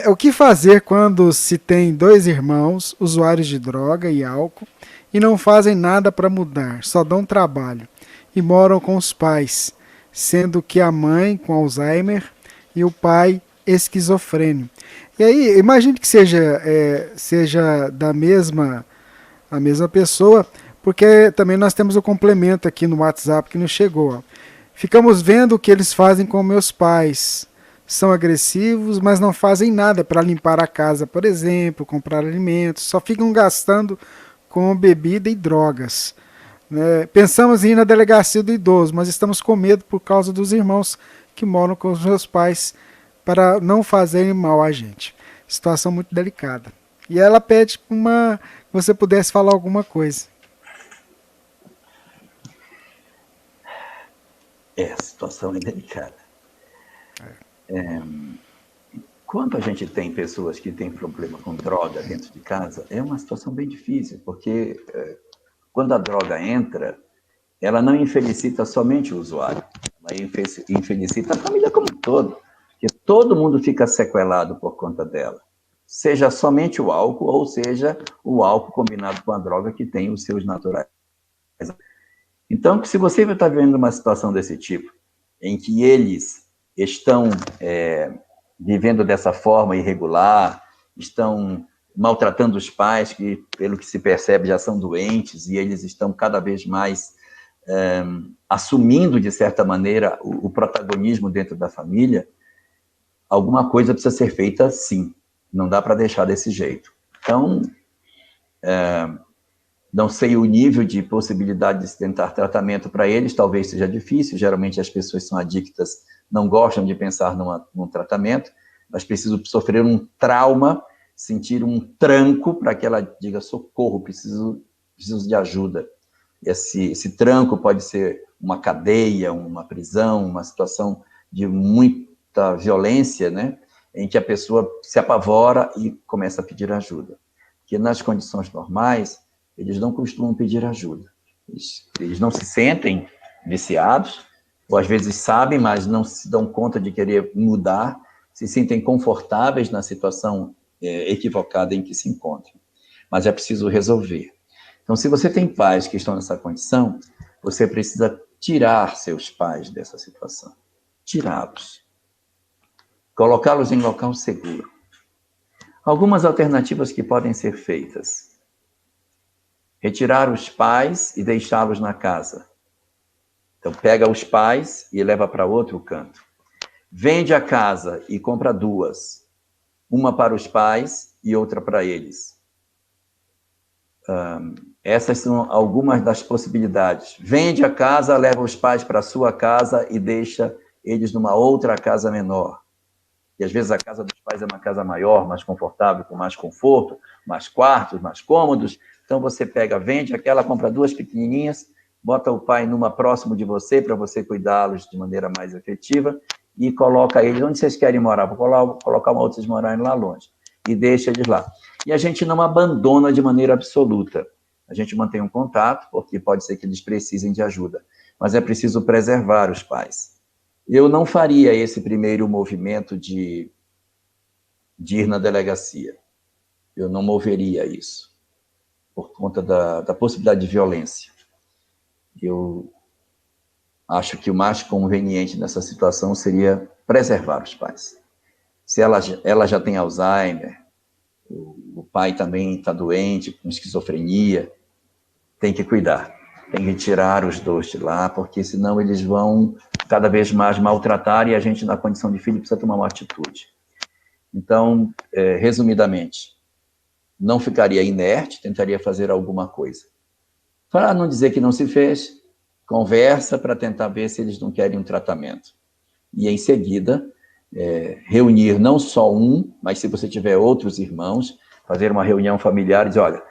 O que fazer quando se tem dois irmãos usuários de droga e álcool e não fazem nada para mudar, só dão trabalho e moram com os pais, sendo que a mãe com Alzheimer e o pai esquizofrênico? E aí, imagine que seja a mesma pessoa, porque também nós temos o complemento aqui no WhatsApp que nos chegou. Ó. Ficamos vendo o que eles fazem com meus pais. São agressivos, mas não fazem nada para limpar a casa, por exemplo, comprar alimentos, só ficam gastando com bebida e drogas. Né? Pensamos em ir na delegacia do idoso, mas estamos com medo por causa dos irmãos que moram com os meus pais para não fazerem mal a gente. Situação muito delicada. E ela pede que você pudesse falar alguma coisa. A situação é delicada. Quando a gente tem pessoas que têm problema com droga dentro de casa, é uma situação bem difícil, porque quando a droga entra, ela não infelicita somente o usuário, ela infelicita a família como um todo, porque todo mundo fica sequelado por conta dela. Seja somente o álcool, ou seja o álcool combinado com a droga que tem os seus naturais. Então, se você está vendo uma situação desse tipo, em que eles estão vivendo dessa forma irregular, estão maltratando os pais, que, pelo que se percebe, já são doentes, e eles estão cada vez mais assumindo, de certa maneira, o protagonismo dentro da família, alguma coisa precisa ser feita sim. Não dá para deixar desse jeito. Então, não sei o nível de possibilidade de se tentar tratamento para eles, talvez seja difícil, geralmente as pessoas são adictas, não gostam de pensar num tratamento, mas precisam sofrer um trauma, sentir um tranco para que ela diga, socorro, preciso de ajuda. E esse tranco pode ser uma cadeia, uma prisão, uma situação de muita violência, né, em que a pessoa se apavora e começa a pedir ajuda. Porque nas condições normais, eles não costumam pedir ajuda. Eles não se sentem viciados, ou às vezes sabem, mas não se dão conta de querer mudar, se sentem confortáveis na situação equivocada em que se encontram. Mas é preciso resolver. Então, se você tem pais que estão nessa condição, você precisa tirar seus pais dessa situação. Tirá-los. Colocá-los em local seguro. Algumas alternativas que podem ser feitas. Retirar os pais e deixá-los na casa. Então, pega os pais e leva para outro canto. Vende a casa e compra duas. Uma para os pais e outra para eles. Essas são algumas das possibilidades. Vende a casa, leva os pais para a sua casa e deixa eles numa outra casa menor. E às vezes a casa dos pais é uma casa maior, mais confortável, com mais conforto, mais quartos, mais cômodos. Então você pega, vende aquela, compra duas pequenininhas, bota o pai numa próximo de você, para você cuidá-los de maneira mais efetiva, e coloca eles onde vocês querem morar. Vou colocar uma outra, vocês morarem lá longe. E deixa eles lá. E a gente não abandona de maneira absoluta. A gente mantém um contato, porque pode ser que eles precisem de ajuda. Mas é preciso preservar os pais. Eu não faria esse primeiro movimento de ir na delegacia. Eu não moveria isso, por conta da possibilidade de violência. Eu acho que o mais conveniente nessa situação seria preservar os pais. Se ela já tem Alzheimer, o pai também está doente, com esquizofrenia, tem que cuidar. Tem que tirar os dois de lá, porque senão eles vão cada vez mais maltratar e a gente, na condição de filho, precisa tomar uma atitude. Então, resumidamente, não ficaria inerte, tentaria fazer alguma coisa. Para não dizer que não se fez, conversa para tentar ver se eles não querem um tratamento. E, em seguida, reunir não só um, mas se você tiver outros irmãos, fazer uma reunião familiar e dizer, olha,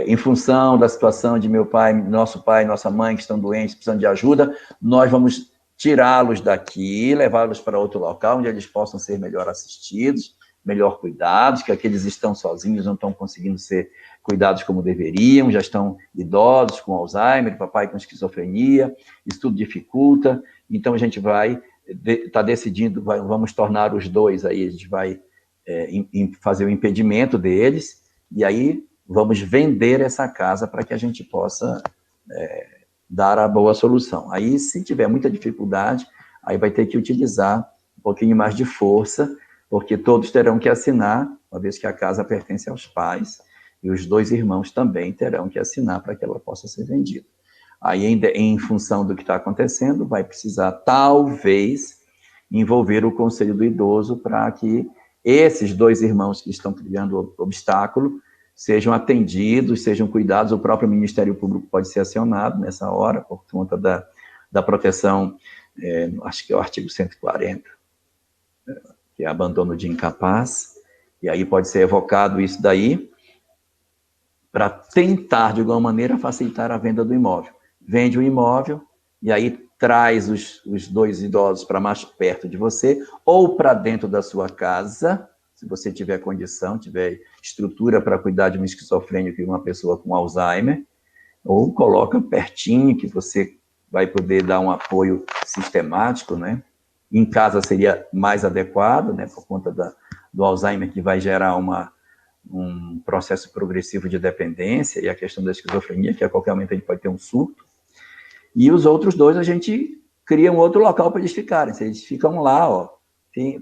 em função da situação de meu pai, nossa mãe, que estão doentes, precisando de ajuda, nós vamos tirá-los daqui, levá-los para outro local, onde eles possam ser melhor assistidos, melhor cuidados, que aqueles estão sozinhos, não estão conseguindo ser cuidados como deveriam, já estão idosos, com Alzheimer, papai com esquizofrenia, isso tudo dificulta, então a gente vai, está decidindo, vamos tornar os dois aí, a gente vai fazer o impedimento deles, e aí vamos vender essa casa para que a gente possa dar a boa solução. Aí, se tiver muita dificuldade, aí vai ter que utilizar um pouquinho mais de força, porque todos terão que assinar, uma vez que a casa pertence aos pais, e os 2 irmãos também terão que assinar para que ela possa ser vendida. Aí, em função do que está acontecendo, vai precisar, talvez, envolver o Conselho do Idoso para que esses 2 irmãos que estão criando obstáculo sejam atendidos, sejam cuidados. O próprio Ministério Público pode ser acionado nessa hora, por conta da proteção, acho que é o artigo 140, que é abandono de incapaz, e aí pode ser evocado isso daí, para tentar, de alguma maneira, facilitar a venda do imóvel. Vende o imóvel, e aí traz os 2 idosos para mais perto de você, ou para dentro da sua casa, se você tiver condição, tiver estrutura para cuidar de um esquizofrênico e uma pessoa com Alzheimer, ou coloca pertinho, que você vai poder dar um apoio sistemático, né? Em casa seria mais adequado, né? Por conta do Alzheimer, que vai gerar um processo progressivo de dependência, e a questão da esquizofrenia, que a qualquer momento a gente pode ter um surto. E os outros 2, a gente cria um outro local para eles ficarem. Eles ficam lá, ó,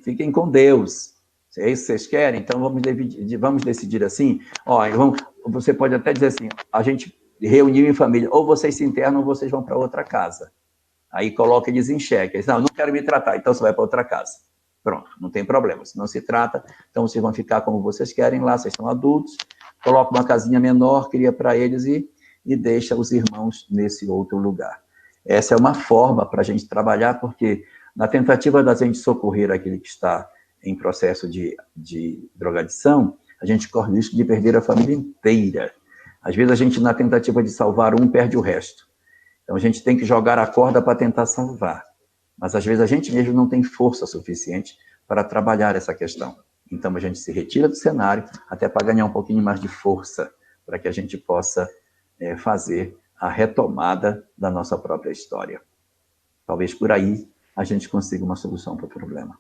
fiquem com Deus. É isso que vocês querem? Então vamos decidir assim. Ó, você pode até dizer assim, a gente reuniu em família, ou vocês se internam ou vocês vão para outra casa. Aí coloca eles em xeque. Eles, não quero me tratar, então você vai para outra casa. Pronto, não tem problema. Se não se trata, então vocês vão ficar como vocês querem lá, vocês são adultos, coloca uma casinha menor, cria para eles e deixa os irmãos nesse outro lugar. Essa é uma forma para a gente trabalhar, porque na tentativa da gente socorrer aquele que está em processo de drogadição, a gente corre o risco de perder a família inteira. Às vezes a gente, na tentativa de salvar um, perde o resto. Então a gente tem que jogar a corda para tentar salvar. Mas às vezes a gente mesmo não tem força suficiente para trabalhar essa questão. Então a gente se retira do cenário até para ganhar um pouquinho mais de força, para que a gente possa fazer a retomada da nossa própria história. Talvez por aí a gente consiga uma solução para o problema.